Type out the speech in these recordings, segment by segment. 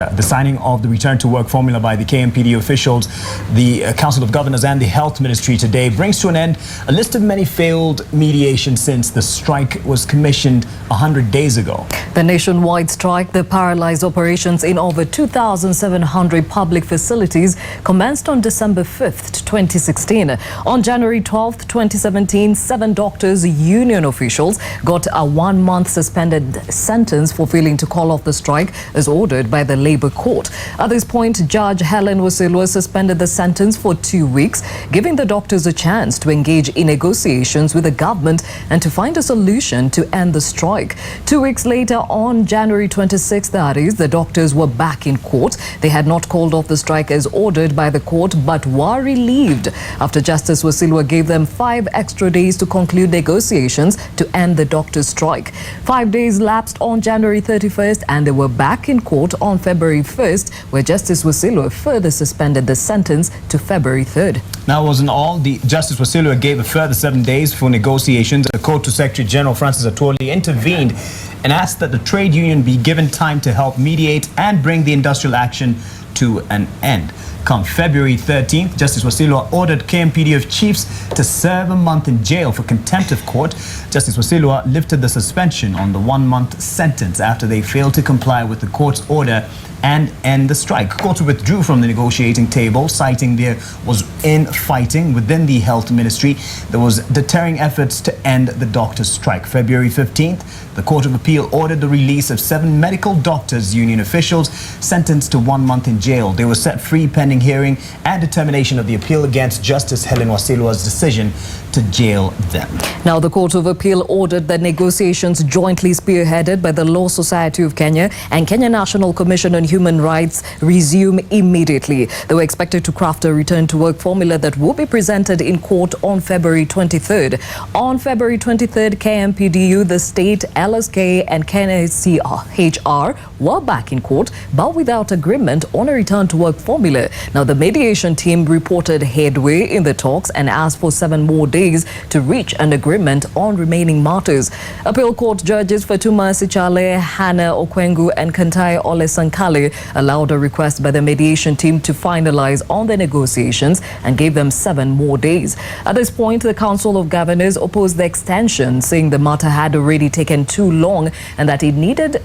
The signing of the return to work formula by the KMPDU officials, the Council of Governors and the Health Ministry today brings to an end a list of many failed mediations since the strike was commissioned 100 days ago. The nationwide strike that paralyzed operations in over 2,700 public facilities commenced on December 5th, 2016. On January 12th, 2017, 7 doctors' union officials got a 1-month suspended sentence for failing to call off the strike as ordered by the Labour Court. At this point, Judge Helen Wasilwa suspended the sentence for 2 weeks, giving the doctors a chance to engage in negotiations with the government and to find a solution to end the strike. 2 weeks later, on January 26th, that is, the doctors were back in court. They had not called off the strike as ordered by the court, but were relieved after Justice Wasilwa gave them 5 extra days to conclude negotiations to end the doctors' strike. 5 days lapsed on January 31st, and they were back in court on February 1st, where Justice Wasilwa further suspended the sentence to February 3rd. Now, it wasn't all. Justice Wasilwa gave a further 7 days for negotiations. The court to Secretary General Francis Atwoli intervened and asked that the trade union be given time to help mediate and bring the industrial action to an end. Come February 13th, Justice Wasilwa ordered KMPDU chiefs to serve a month in jail for contempt of court. Justice Wasilwa lifted the suspension on the 1-month sentence after they failed to comply with the court's order and end the strike. Court withdrew from the negotiating table, citing there was infighting within the Health Ministry. There was deterring efforts to end the doctors' strike. February 15th, the Court of Appeal ordered the release of 7 medical doctors' union officials sentenced to 1 month in jail. They were set free pending hearing and determination of the appeal against Justice Helen Wasilwa's decision to jail them. Now, the Court of Appeal ordered that negotiations jointly spearheaded by the Law Society of Kenya and Kenya National Commission on Human Rights resume immediately. They were expected to craft a return-to-work formula that will be presented in court on February 23rd. On February 23rd, KMPDU, the state, LSK and KNCHR were back in court, but without agreement on a return-to-work formula. Now, the mediation team reported headway in the talks and asked for 7 more days to reach an agreement on remaining matters. Appeal Court judges Fatuma Sichale, Hannah Okwengu and Kantai Ole Sankale allowed a request by the mediation team to finalize on the negotiations and gave them 7 more days. At this point, the Council of Governors opposed the extension, saying the matter had already taken too long and that it needed,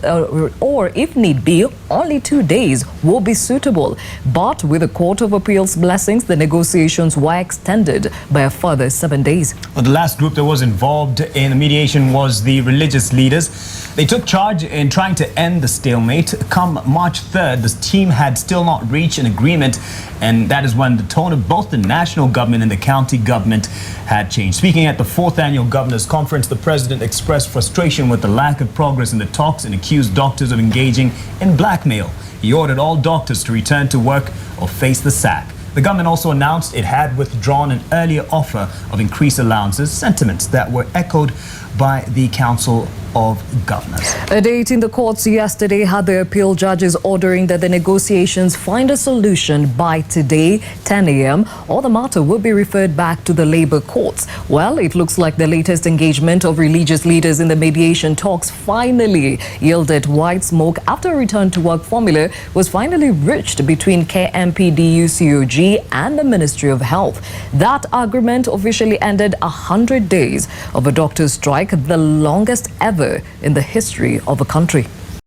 or if need be, only 2 days will be suitable. But with the Court of Appeal's blessings, the negotiations were extended by a further 7 days. Well, the last group that was involved in the mediation was the religious leaders. They took charge in trying to end the stalemate. Come March 3rd, the team had still not reached an agreement, and that is when the tone of both the national government and the county government had changed. Speaking at the 4th Annual Governors Conference, the president expressed frustration with the lack of progress in the talks and accused doctors of engaging in blackmail. He ordered all doctors to return to work or face the sack. The government also announced it had withdrawn an earlier offer of increased allowances, sentiments that were echoed by the Council of Governors. A date in the courts yesterday had the appeal judges ordering that the negotiations find a solution by today, 10 a.m., or the matter will be referred back to the Labour courts. Well, it looks like the latest engagement of religious leaders in the mediation talks finally yielded white smoke after a return-to-work formula was finally reached between KMPDU COG and the Ministry of Health. That agreement officially ended 100 days of a doctor's strike, the longest ever in the history of a country.